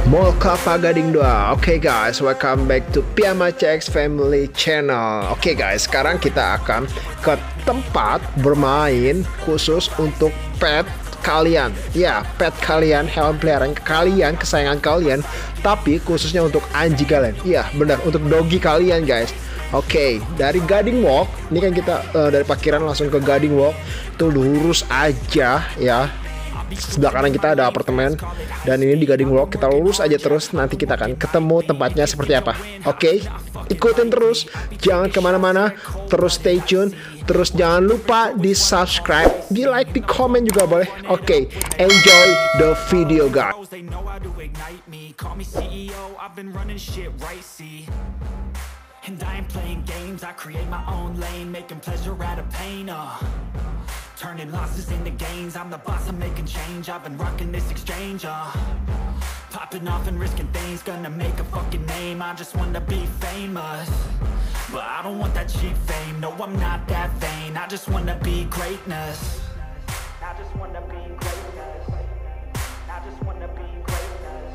Mall Kelapa Gading 2. Oke guys, welcome back to PAWS Family Channel. Oke guys, sekarang kita akan ke tempat bermain khusus untuk pet kalian. Ya, pet kalian, hewan peliharaan kalian, kesayangan kalian, tapi khususnya untuk anjing kalian. Iya, benar, untuk doggy kalian guys. Oke, dari Gading Walk, ini kan kita dari parkiran langsung ke Gading Walk. Itu lurus aja ya. Sebelah kanan kita ada apartemen, dan ini di Gading Walk kita lurus aja terus, nanti kita akan ketemu tempatnya seperti apa. Oke, ikutin terus, jangan kemana-mana, terus stay tune, terus jangan lupa di subscribe, di like, di komen juga boleh. Oke, enjoy the video guys. And I ain't playing games, I create my own lane, making pleasure out of pain, turning losses into gains, I'm the boss, I'm making change, I've been rocking this exchange, popping off and risking things, gonna make a fucking name, I just wanna be famous, but I don't want that cheap fame, no I'm not that vain, I just wanna be greatness, I just wanna be greatness, I just wanna be greatness,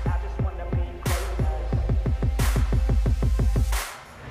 I just wanna be greatness.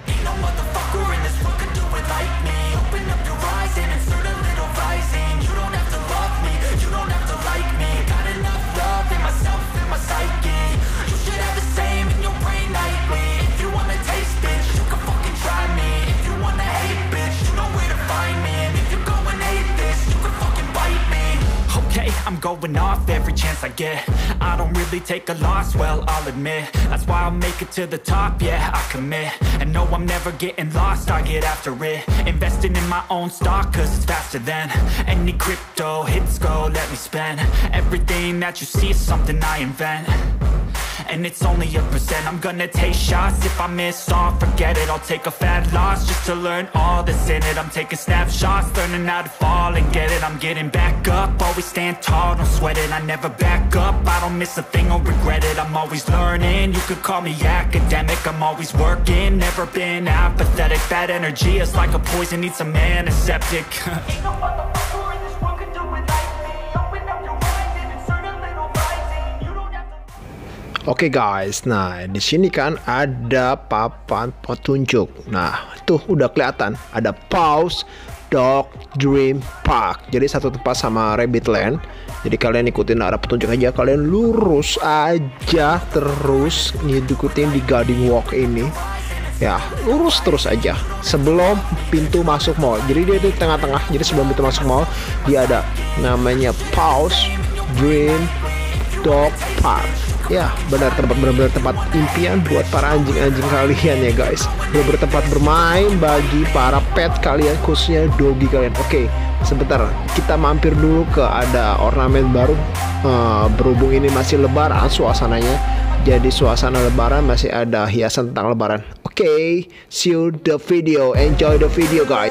Ain't no motherfucker in this world could do it like me, open up your eyes and insert a little rising, you don't have to love me, you don't have to like me, got enough love in myself, in my psyche, you should have the same in your brain nightly, if you wanna taste bitch, you can fucking try me, if you wanna hate bitch, you know where to find me, and if you go and hate this, you can fucking bite me. Okay, I'm going off every chance I get, I don't really take a loss, well I'll admit, that's why I'll make it to the top, yeah I commit, and no I'm never getting lost, I get after it, investing in my own stock cause it's faster than any crypto hits go, let me spend, everything that you see is something I invent, and it's only a percent, I'm gonna take shots, if I miss all, forget it, I'll take a fat loss, just to learn all that's in it, I'm taking snapshots, learning how to fall and get it, I'm getting back up, always stand tall, don't sweat it, I never back up, I don't miss a thing or regret it, I'm always learning, you could call me academic, I'm always working, never been apathetic, bad energy is like a poison, needs some antiseptic. Ain't no motherfucker in this world could do it like me, open up your eyes and insert a little rising, you don't have to. Oke guys, nah di sini kan ada papan petunjuk. Nah tuh udah kelihatan ada PAWS Dog Dream Park. Jadi satu tempat sama Rabbit Land. Jadi kalian ikutin arah petunjuk aja, kalian lurus aja terus ngikutin di Gading Walk ini. Ya, lurus terus aja sebelum pintu masuk mall. Jadi dia itu tengah-tengah. Jadi sebelum pintu masuk mall dia ada namanya PAWS Dream Dog Park. Ya, benar-benar tempat impian buat para anjing-anjing kalian ya guys. Benar-benar tempat bermain bagi para pet kalian, khususnya doggy kalian. Oke, sebentar kita mampir dulu ke ada ornamen baru. Berhubung ini masih lebaran suasananya, jadi suasana lebaran masih ada hiasan tentang lebaran. Oke, see you the video, enjoy the video guys.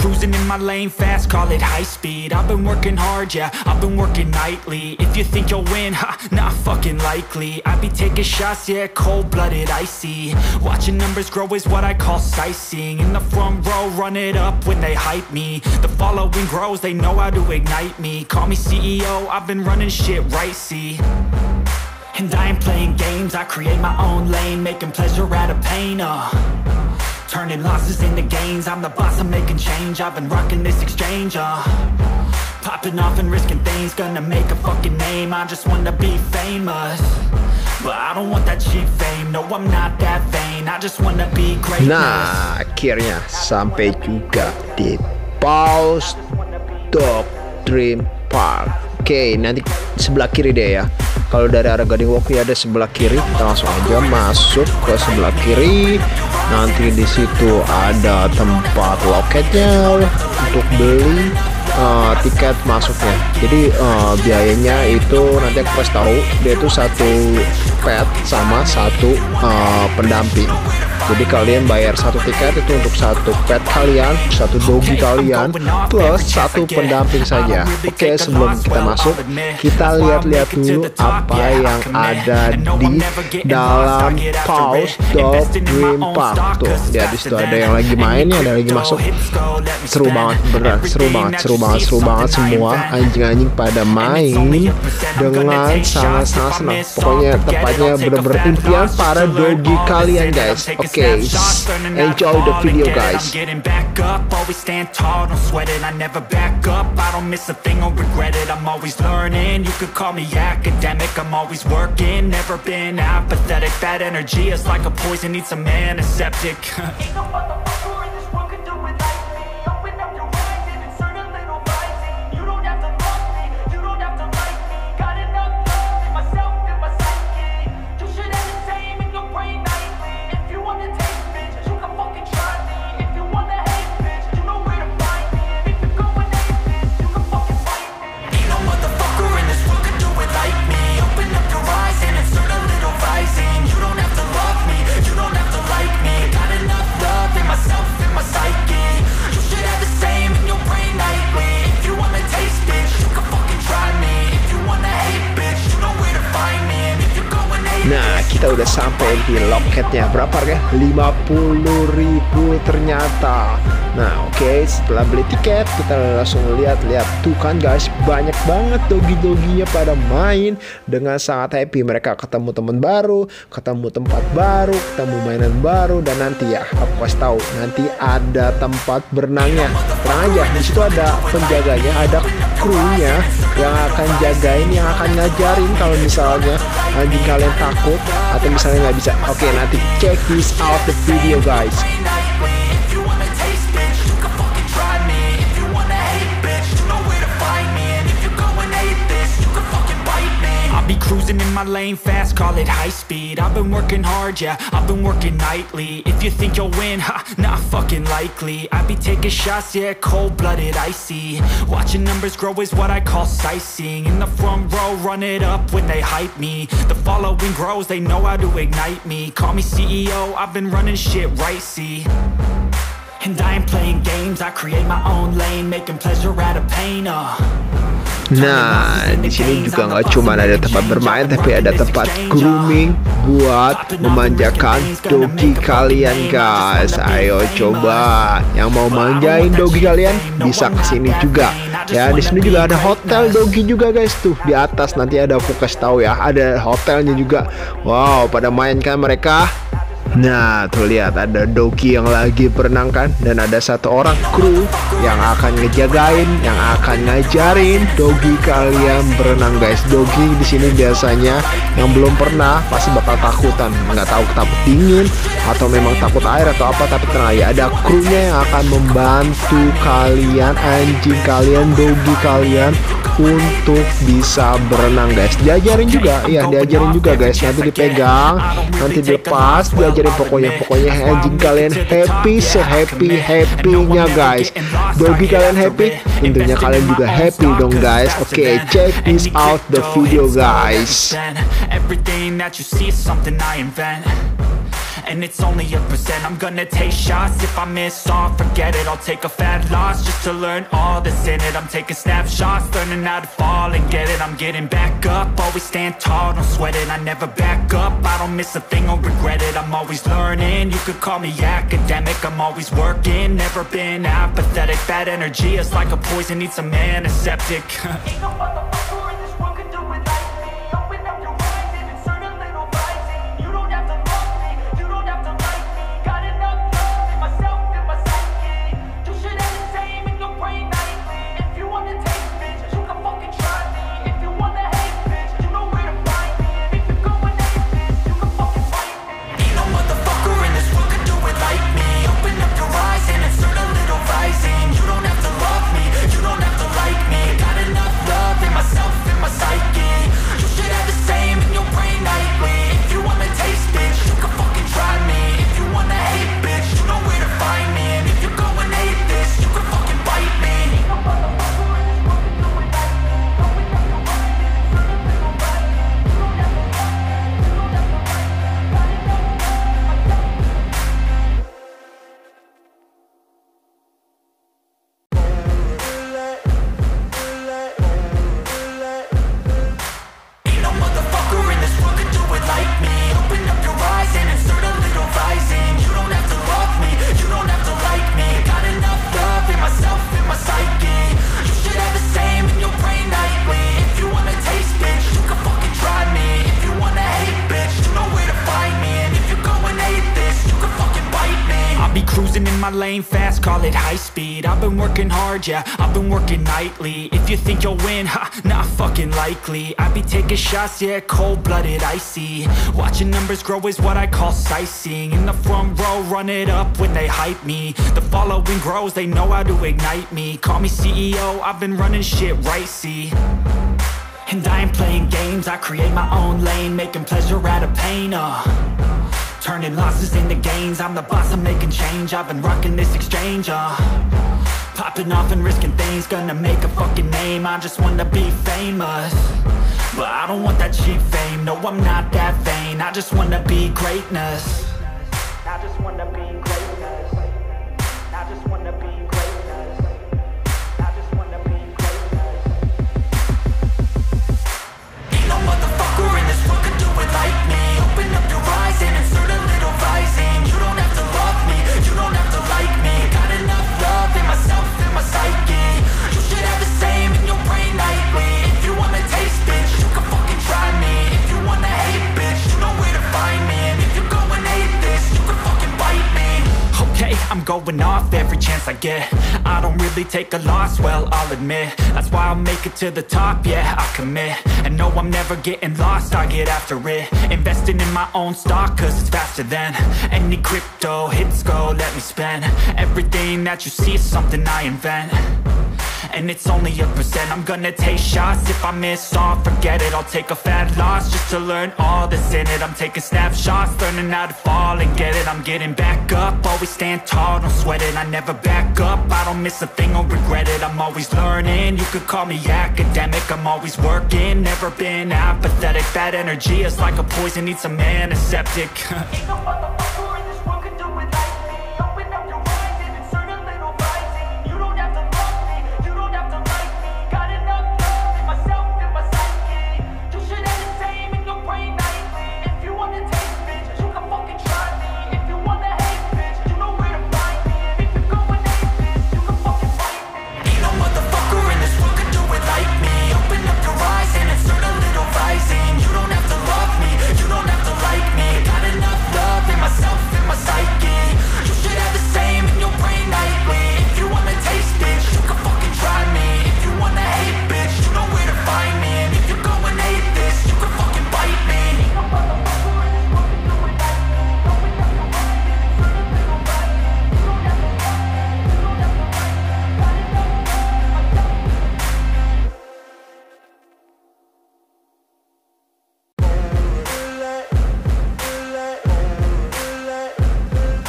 Cruising in my lane fast, call it high speed. I've been working hard, yeah, I've been working nightly. If you think you'll win, ha, not fucking likely. I be taking shots, yeah, cold-blooded, icy. Watching numbers grow is what I call sightseeing. In the front row, run it up when they hype me. The following grows, they know how to ignite me. Call me CEO, I've been running shit right, see. And I ain't playing games, I create my own lane, making pleasure out of pain, turning losses into gains, I'm the boss, I'm making change, I've been rocking this exchange, popping off and risking things, gonna make a fucking name, I just wanna be famous, but I don't want that cheap fame, no I'm not that vain, I just wanna be greatness. Nah, akhirnya sampai juga di PAWS Dog Dream Park. Oke, nanti sebelah kiri deh ya. Kalau dari arah Gading Walk ya ada sebelah kiri, kita langsung aja masuk ke sebelah kiri. Nanti di situ ada tempat loketnya untuk beli tiket masuknya. Jadi biayanya itu nanti aku kasih tahu, dia itu satu pet sama satu pendamping. Jadi kalian bayar satu tiket itu untuk satu pet kalian, satu doggy kalian, plus satu pendamping saja. Oke, sebelum kita masuk, kita lihat-lihat dulu apa yang ada di dalam PAWS Dog Dream Park. Tuh, lihat di situ ada yang lagi main, ada lagi masuk. Seru banget, beneran seru banget semua anjing-anjing pada main dengan sangat-sangat senang. Pokoknya tempatnya bener-bener impian para doggy kalian, guys. Oke, enjoy the video, guys. Always stand tall, don't sweat it, I never back up. I don't miss a thing or regret it, I'm always learning. You could call me academic, I'm always working. Never been apathetic, bad energy is like a poison, needs some antiseptic. Ain't no motherfucker in this world could do it like me. Open up your eyes and insert a little rising. You don't have to love me, you don't have to like me. Got enough love in myself and my psyche. You should have the same in your brain nightly. If you wanna take bitch, you can fucking try me. If you wanna hate bitch, you know where to find me. And if you're going hate bitch, you can fucking fight me. Ain't no motherfucker in this world could do it like me. Open up your eyes and insert a little rising. You don't have to love me, you don't have to like me. Got enough love in myself and my psyche. You should have the same in your brain nightly. If you wanna taste bitch, you can fucking try me. If you wanna hate bitch, you know where to find me. And if you're going hate Nah, kita udah sampai di loketnya. Berapa harga? 50.000 ternyata. Nah, oke, setelah beli tiket kita langsung lihat-lihat. Tuh kan guys, banyak banget doggy-dogginya pada main dengan sangat happy. Mereka ketemu teman baru, ketemu tempat baru, ketemu mainan baru, dan nanti ya aku kasih tahu, nanti ada tempat berenangnya. Tenang aja, di situ ada penjaganya, ada krunya yang akan jagain, yang akan ngajarin kalau misalnya anjing kalian takut atau misalnya nggak bisa. Oke, nanti check this out the video, guys. Be cruising in my lane fast, call it high speed. I've been working hard, yeah, I've been working nightly. If you think you'll win, ha, not fucking likely. I be taking shots, yeah, cold-blooded, icy. Watching numbers grow is what I call sightseeing. In the front row, run it up when they hype me. The following grows, they know how to ignite me. Call me CEO, I've been running shit right, see. And I ain't playing games, I create my own lane, making pleasure out of pain, Nah, di sini juga nggak cuma ada tempat bermain, tapi ada tempat grooming buat memanjakan doggy kalian, guys. Ayo coba, yang mau manjain doggy kalian bisa kesini juga. Ya, di sini juga ada hotel doggy juga, guys. Tuh di atas nanti ada aku kasih tahu ya, ada hotelnya juga. Wow, pada main kan mereka. Nah, tuh lihat ada doggy yang lagi berenang kan, dan ada satu orang kru yang akan ngejagain, yang akan ngajarin doggy kalian berenang, guys. Doggy di sini biasanya yang belum pernah pasti bakal takutan, nggak tahu takut dingin atau memang takut air atau apa, tapi tenang ya, ada krunya yang akan membantu kalian, anjing kalian, doggy kalian untuk bisa berenang, guys. Diajarin juga, ya diajarin juga, guys. Nanti dipegang, nanti dilepas, diajarin pokoknya anjing kalian happy, se-happy-happynya, guys. Doggy kalian happy, tentunya kalian juga happy dong, guys. Oke, check this out the video, guys. Everything that you see is something I invent. And it's only a percent. I'm gonna take shots. If I miss all, forget it. I'll take a fat loss just to learn all that's in it. I'm taking snapshots, learning how to fall and get it. I'm getting back up, always stand tall, don't sweat it. I never back up, I don't miss a thing or regret it. I'm always learning, you could call me academic. I'm always working, never been apathetic. Bad energy is like a poison, need some antiseptic. Ain't no motherfucker in this world could do it like me. Open up your eyes and insert a little rising. You don't have to love me, you don't have to like me. Got enough love in myself and my psyche. You should have the same in your brain nightly. If you wanna taste bitch, you can fucking try me. If you wanna hate bitch, you know where to find me. And if you're going hate bitch, you can fucking fight me. Ain't no motherfucker in this world could do it like me. Open up your eyes and insert a little rising. You don't have to love me, you don't have to like me. Got enough love in my be cruising in my lane fast, call it high speed. I've been working hard, yeah, I've been working nightly. If you think you'll win, ha, not fucking likely. I be taking shots, yeah, cold-blooded, icy. Watching numbers grow is what I call sightseeing. In the front row, run it up when they hype me. The following grows, they know how to ignite me. Call me CEO, I've been running shit right, see. And I ain't playing games, I create my own lane, making pleasure out of pain, turning losses into gains. I'm the boss, I'm making change. I've been rocking this exchange, popping off and risking things. Gonna make a fucking name, I just wanna be famous. But I don't want that cheap fame, no, I'm not that vain. I just wanna be greatness. I just wanna be greatness. I just wanna be greatness. I just wanna be greatness. Ain't no motherfucker in this world could do it like me. Open up your eyes and insert a little rising. You don't have to love me, you don't have to like me. Got enough love in myself, in my psyche. You should have the same in your brain nightly. If you wanna taste, bitch, you can fucking try me. If you wanna hate, bitch, you know where to find me. And if you go and hate this, you can fucking bite me. Okay, I'm going off every chance I get. I don't really take a loss, well, I'll admit. That's why I'll make it to the top, yeah, I commit. And no, I'm never getting lost, I get after it. Investing in my own stock, cause it's faster than any crypto hits go, let me spend. Everything that you see is something I invent. And it's only a percent. I'm gonna take shots. If I miss all, forget it. I'll take a fat loss just to learn all that's in it. I'm taking snapshots, learning how to fall and get it. I'm getting back up, always stand tall, don't sweat it. I never back up, I don't miss a thing or regret it. I'm always learning, you could call me academic. I'm always working, never been apathetic. That energy is like a poison, needs some antiseptic. Ain't no motherfucker in this world could do it like me. Open up your eyes and insert a little rising. You don't have to love me, you don't have to like me. Got enough love in myself, in my psyche. You should have the same in your brain nightly. If you wanna taste, bitch, you can fucking try me. If you wanna hate, bitch, you know where to find me. And if you go and hate this, you can fucking fight me. Ain't no motherfucker in this world could do it like me. Open up your eyes and insert a little rising. You don't have to love me, you don't have to like me. Got enough love in myself, in my psyche. You should have the same in your brain nightly. If you wanna taste, bitch, you can fucking try me. If you wanna hate, bitch, you know where to find me. And if you go and hate this, you can fucking bite me. Ain't no motherfucker in this world could do it like me. Open up your eyes and insert a little rising. You don't have to love me, you don't have to like me. Got enough love in myself.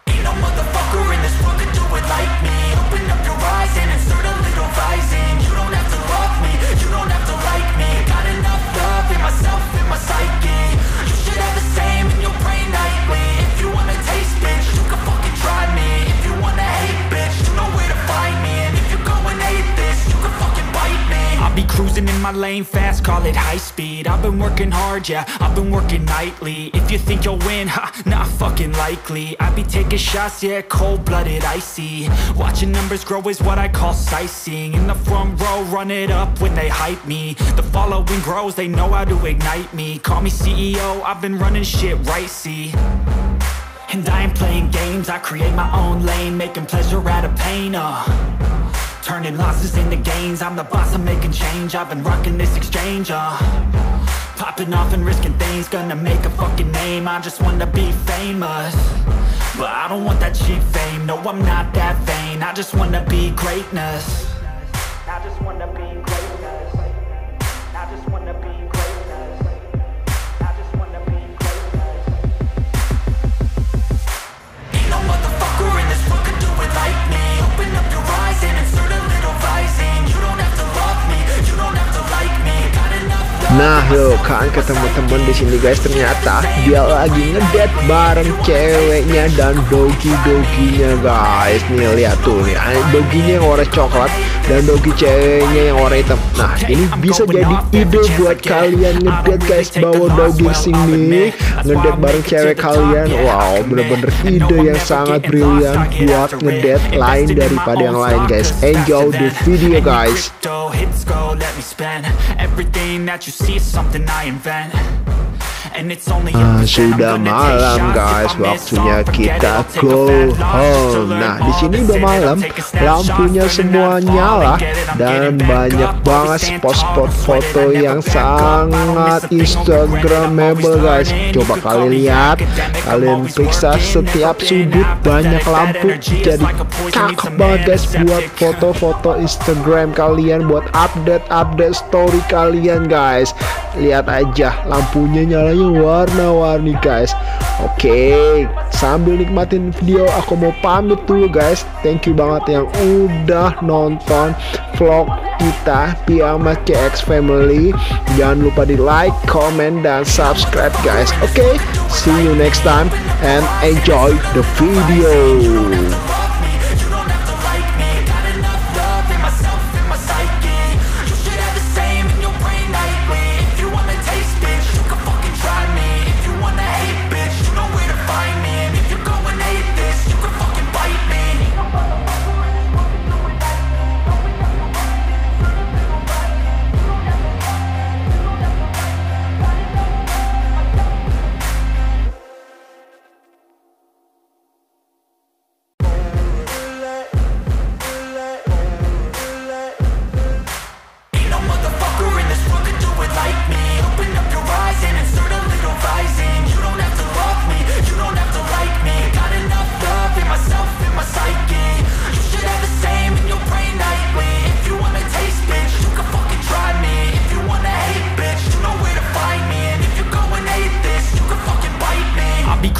Ain't no motherfucker in this world could do it like me. Open up your eyes and insert a little rising. You don't have to love me, you don't have to like me. Got enough love in myself, in my psyche. You should have the same in your brain nightly. If you wanna taste, bitch, you can fucking try me. If you wanna hate, bitch, you know where to find me. And if you go and hate this, you can fucking bite me. I'll be cruising in my lane fast, call it high speed. I've been working hard, yeah, I've been working nightly. If you think you'll win, ha, not fucking likely. I be taking shots, yeah, cold-blooded, icy. Watching numbers grow is what I call sightseeing. In the front row, run it up when they hype me. The following grows, they know how to ignite me. Call me CEO, I've been running shit right, see. And I ain't playing games, I create my own lane, making pleasure out of pain, turning losses into gains. I'm the boss, I'm making change. I've been rocking this exchange, popping off and risking things. Gonna make a fucking name, I just wanna be famous. But I don't want that cheap fame, no, I'm not that vain. I just wanna be greatness. I just wanna be greatness. I just wanna be greatness. I just wanna be greatness. Ain't no motherfucker in this world could do it like me. Open up your eyes and insert a little rising. You don't have to love me, you don't have to like me. Got enough love. Nah yo kan ketemu-temen di sini guys, ternyata dia lagi ngedate bareng ceweknya dan dogi-doginya guys. Nih lihat tuh nih, doginya yang warna coklat dan dogi ceweknya yang warna hitam. Nah ini bisa jadi ide buat kalian ngedate guys, bawa dogi sini ngedate bareng cewek kalian. Wow, bener-bener ide yang sangat brilian buat ngedate lain daripada yang lain guys. Enjoy the video guys. Hits go, let me spend everything that you see is something I invent. And it's only a percent. Sudah malam guys, waktunya kita go home. Nah, di sini udah malam, lampunya semua nyala dan banyak banget spot-spot foto yang sangat instagramable guys. Coba kalian lihat, kalian periksa setiap sudut banyak lampu, jadi cakep banget guys buat foto-foto Instagram kalian, buat update story kalian guys. Lihat aja, lampunya nyalanya warna-warni guys. Oke, sambil nikmatin video aku mau pamit dulu guys. Thank you banget yang udah nonton vlog kita PAWS KX Family. Jangan lupa di like, comment, dan subscribe guys. Oke, see you next time and enjoy the video.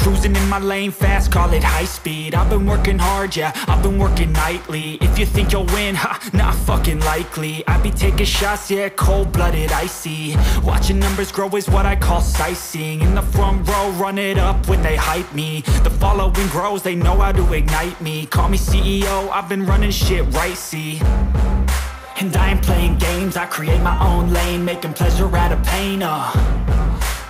Cruising in my lane fast, call it high speed. I've been working hard, yeah, I've been working nightly. If you think you'll win, ha, not fucking likely. I be taking shots, yeah, cold-blooded, icy. Watching numbers grow is what I call sightseeing. In the front row, run it up when they hype me. The following grows, they know how to ignite me. Call me CEO, I've been running shit right, see. And I ain't playing games, I create my own lane, making pleasure out of pain,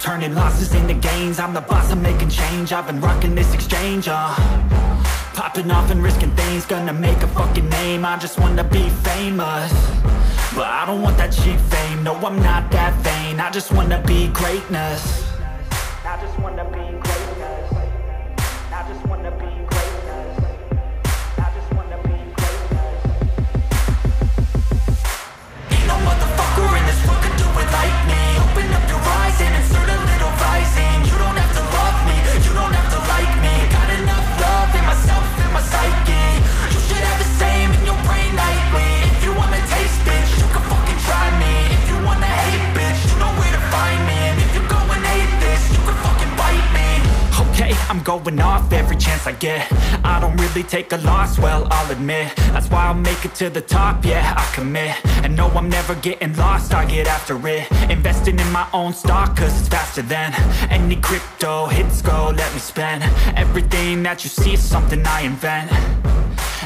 turning losses into gains. I'm the boss, I'm making change. I've been rocking this exchange, popping off and risking things. Gonna make a fucking name, I just wanna be famous. But I don't want that cheap fame, no I'm not that vain. I just wanna be greatness. I just wanna be greatness. I just wanna be greatness. I just wanna be greatness. Ain't no motherfucker in this world can do it like me. Open up your eyes and insert a little rising. You don't have to love me, you don't have to like me. Got enough love in myself, in my psyche. You should have the same in your brain nightly. If you wanna taste, bitch, you can fucking try me. If you wanna hate, bitch, you know where to find me. And if you go and hate this, you can fucking bite me. Okay, I'm going off every chance I get. I don't really take a loss, well, I'll admit. That's why I'll make it to the top, yeah, I commit. And no, I'm never getting lost, I get after it. Investing in my own stock, cause it's faster than any crypto hits go, let me spend. Everything that you see is something I invent.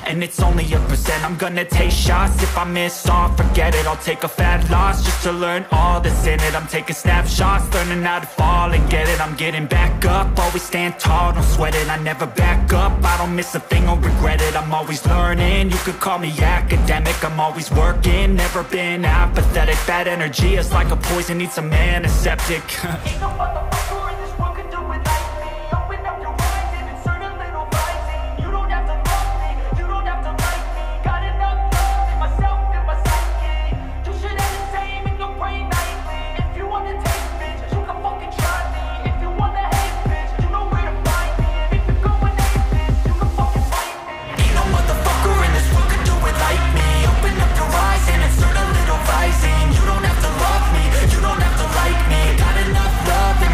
And it's only a percent. I'm gonna take shots. If I miss all, forget it. I'll take a fat loss just to learn all that's in it. I'm taking snapshots, learning how to fall and get it. I'm getting back up, always stand tall, don't sweat it. I never back up, I don't miss a thing or regret it. I'm always learning, you could call me academic. I'm always working, never been apathetic. Bad energy is like a poison, needs some antiseptic. Ain't no motherfucker in this world can do it like me. Open up your eyes and insert a little rising. You don't have to love me, you don't have to like me. Got enough love in myself, in my psyche. You should have the same in your brain nightly. If you wanna taste, bitch, you can fucking try me. If you wanna hate, bitch, you know where to find me. And if you go and hate this, you can fucking fight me. Ain't no motherfucker in this world can do it like me. Open up your eyes and insert a little rising. You don't have to love me, you don't have to like me. Got enough love in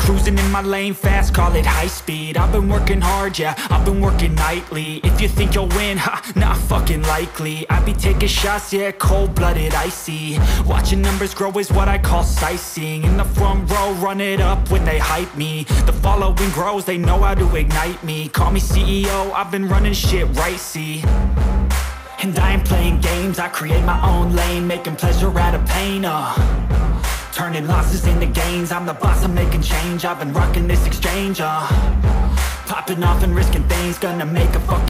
Cruising in my lane fast, call it high speed. I've been working hard, yeah, I've been working nightly. If you think you'll win, ha, not fucking likely. I be taking shots, yeah, cold-blooded, icy. Watching numbers grow is what I call sightseeing. In the front row, run it up when they hype me. The following grows, they know how to ignite me. Call me CEO, I've been running shit right, see. And I ain't playing games, I create my own lane, making pleasure out of pain, turning losses into gains. I'm the boss, I'm making change. I've been rocking this exchange, popping off and risking things. Gonna make a fucking